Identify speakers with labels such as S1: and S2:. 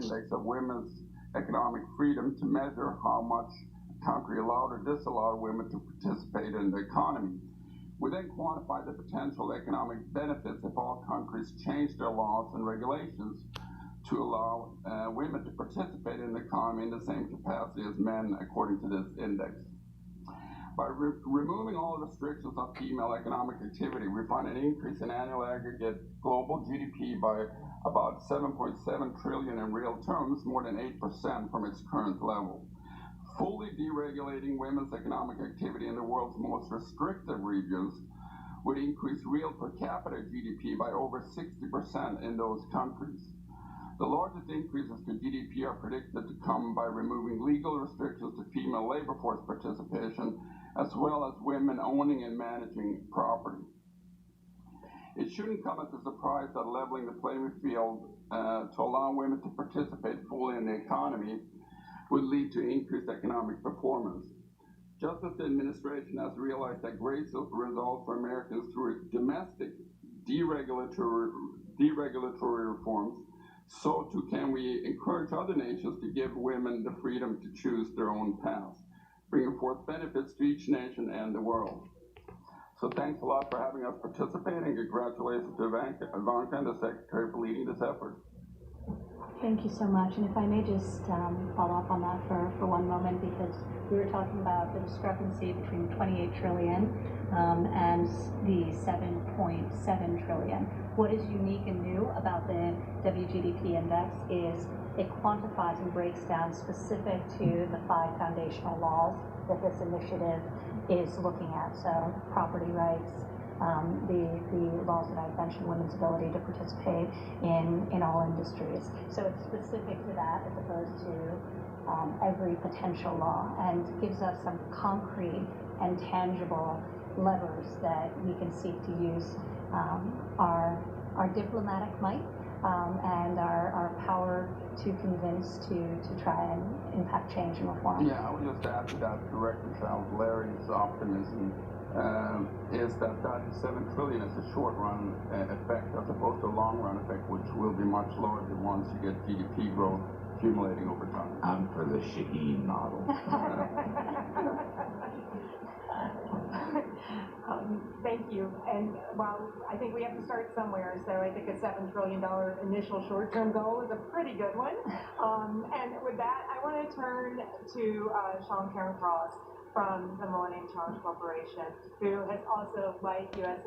S1: index of women's economic freedom to measure how much a country allowed or disallowed women to participate in the economy. We then quantify the potential economic benefits if all countries change their laws and regulations to allow women to participate in the economy in the same capacity as men according to this index. By removing all restrictions on female economic activity, we find an increase in annual aggregate global GDP by about 7.7 trillion in real terms, more than 8% from its current level. Fully deregulating women's economic activity in the world's most restrictive regions would increase real per capita GDP by over 60% in those countries. The largest increases to GDP are predicted to come by removing legal restrictions to female labor force participation, as well as women owning and managing property. It shouldn't come as a surprise that leveling the playing field to allow women to participate fully in the economy would lead to increased economic performance. Just as the administration has realized that great results for Americans through domestic deregulatory reforms, so too can we encourage other nations to give women the freedom to choose their own paths, bringing forth benefits to each nation and the world. So thanks a lot for having us participate, and congratulations to Ivanka and the Secretary for leading this effort.
S2: Thank you so much. And if I may just follow up on that for one moment, because we were talking about the discrepancy between 28 trillion and the 7.7 trillion. What is unique and new about the WGDP index is it quantifies and breaks down specific to the 5 foundational laws that this initiative is looking at. So property rights, the laws that I've mentioned, women's ability to participate in all industries. So it's specific to that as opposed to every potential law, and gives us some concrete and tangible levers that we can seek to use our diplomatic might and our power to convince to try and impact change and reform.
S1: Yeah, I would just add to that to reconcile Larry's optimism is that 7 trillion is a short-run effect as opposed to a long-run effect, which will be much larger once you get GDP growth accumulating over time.
S3: I'm for the Shaheen model.
S4: Thank you. And while I think we have to start somewhere, so I think a $7 trillion initial short-term goal is a pretty good one. And with that, I want to turn to Sean Cairncross from the Millennium Challenge Corporation, who has also, like USA